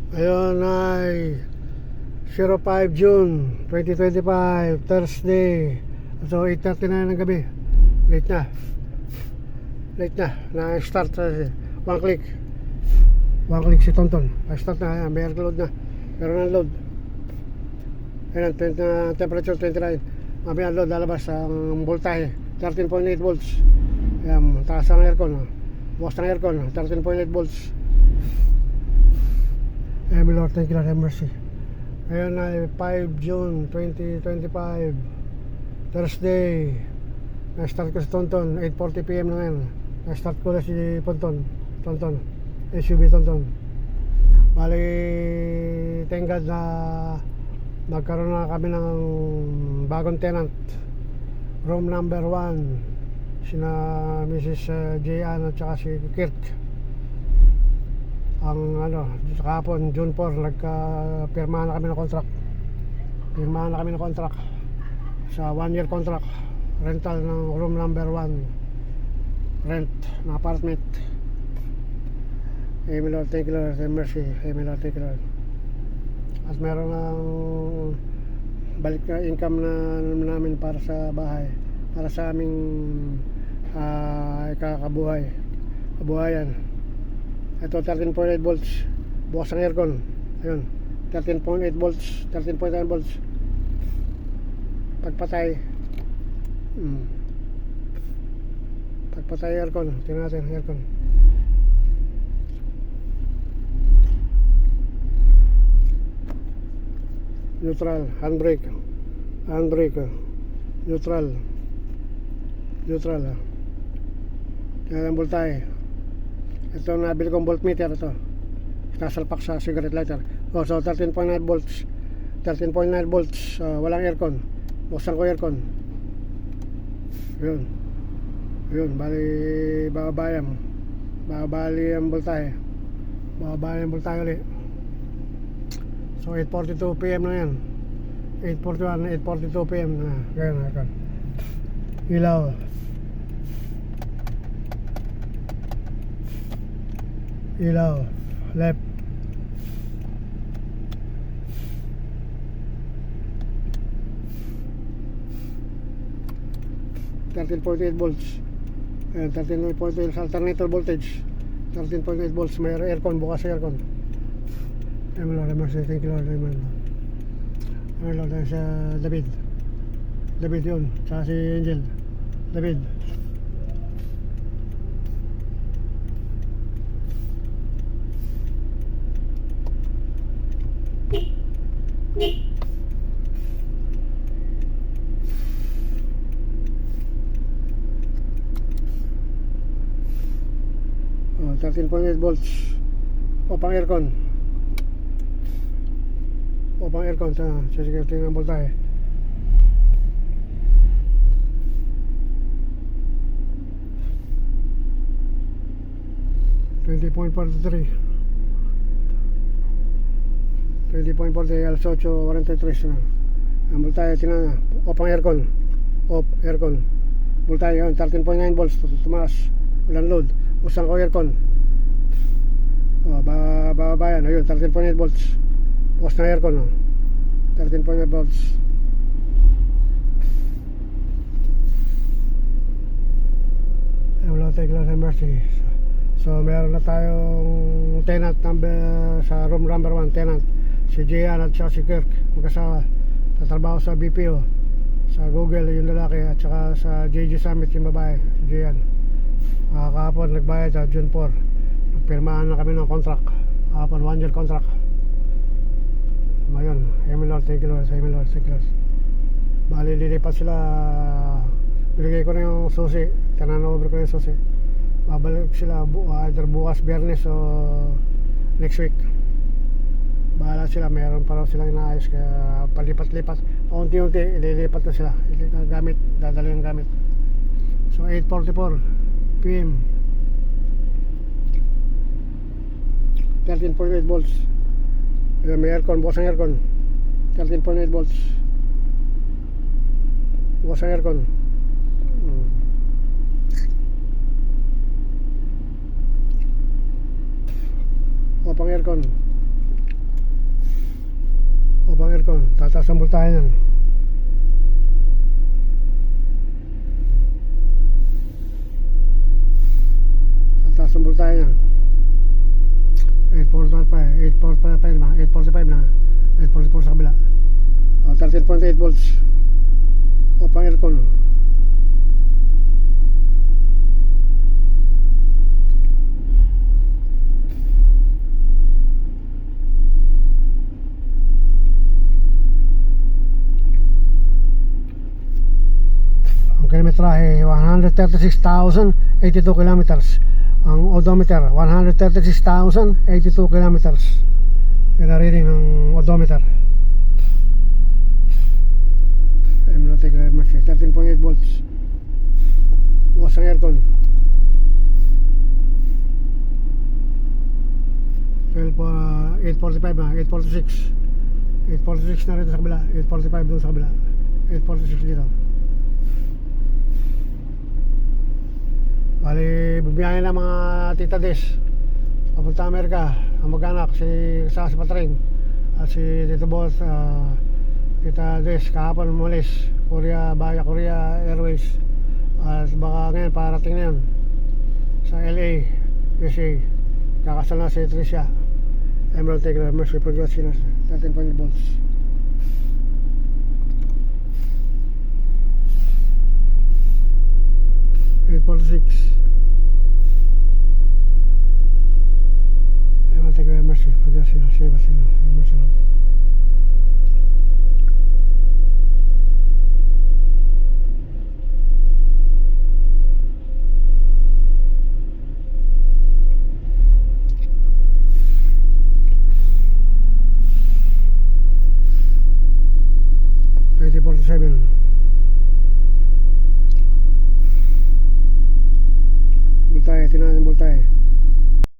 Ayun ay 05 June 2025 Thursday. So 8:39 ng gabi. Late na. Na-start one click. One click si Tonton. Na-start na. May load na. Meron ng load. Ayan, temperature 29. Mamaya load lalabas ang voltahe 13.8 volts. Ayan, taas ang aircon. Bukas ng aircon 13.8 volts. Ayan, Lord, thank you Lord, have mercy. Ngayon ay 5 June 2025 Thursday. Na-start ko si Tonton 8:40 PM na ngayon. Na-start ko na si Tonton SUV Tonton. Bali, thank God na nagkaroon na kami ng bagong tenant. Room number 1 sina Mrs. J.Ann at saka si Kirk. Ang kahapon June 4 nagka-pirmahan na kami ng contract. Pirmahan na kami ng contract sa 1-year contract. Rental ng room number 1. Rent ng apartment. Amen Lord, thank you Lord, have mercy. Amen Lord, thank you Lord. At meron ng balik na income na namin para sa bahay, para sa aming kabuhayan. Ito 13.8 volts. Bukas ang aircon. Ayun, 13.8 volts, 13.9 volts. Pagpatay aircon. Tingnan natin aircon. Neutral, handbrake, neutral. Yan ang voltahe. Ito nabili kong voltmeter ito. Nasalpak sa cigarette lighter. So 13.9 volts. 13.9 volts, walang aircon. Buksan ko aircon. Yun, bali babali ang voltahe. Ulit. So 8:42 PM na yan. 8:42 PM na. Ganyan. Ilaw. Left. .8 volts. Ayan, 13.8 alternator voltage. 13.8 volts. May aircon, bukas aircon. Amen Lord, mercy, thank you Lord, amen. Amen Lord, sa David yun, sa si Angel. David. Oh, 13.8 volts. Pang aircon. Pang aircon. Sige, tingnan voltahe. .43 alas 8:43 na. Ang voltahe, tingnan na. Pang aircon. Aircon. Voltahe yun, 13.9 volts. Tumaas. Walang load. Usang ko aircon. Bababa yan. Ayun, 13.8 volts. Bukas na aircon. 13.8 volts. Wala tayo lang mercy. So meron na tayong tenant number sa room number 1. Tenant si J.Ann at saka si Kirk, mag-asawa. Tatrabaho sa BPO, sa Google yung lalaki, at saka sa JG Summit yung babae, si J.Ann. Kahapon nagbayad sa June 4. Nagpirmahan na kami ng contract. Kahapon 1-year contract. Ngayon, amen Lord, thank you Lord. Amen Lord, thank you Lord. Bali lilipat sila. Binigay ko na yung susi. Tinanover ko na yung susi. Babalik sila either bukas, Biyernes o next week. Bahala sila, mayroon pa raw silang inaayos. Kaya palipat-lipat, unti-unti ililipat na sila. Dadali yung gamit. So 8:44 PM. 13.8 volts. May aircon, bukas ang aircon. 13.8 volts. Bukas ang aircon. O pang aircon. Upang aircon, tataas ang voltahe yan. Tataas ang voltahe yan. 845 na, 845 na, 844 sa kabila. 13.8 volts. Upang aircon. Kilometrahe 136,082 kilometers. Ang odometer 136,082 kilometers. Yan ang reading ng odometer. Emlotic 13.8 volts. Bukas ang aircon. 845 na, 846. 846 na rin sa kabila, 845 doon sa kabila, 846 dito. Bali, bumiyahin ng mga Tita Des papunta Amerika. Ang mag-anak, si Patring at si Tito Boss, Tita Des, kahapon umalis Korea, via Korea Airways. At baka ngayon parating na yun sa LA, USA. Kakasal na si Tricia. Emerald Taker, Mercy Progressive, 13.8 volts. Emerald Taker, Mercy Progressive, save us in Mercy Lord. Seven.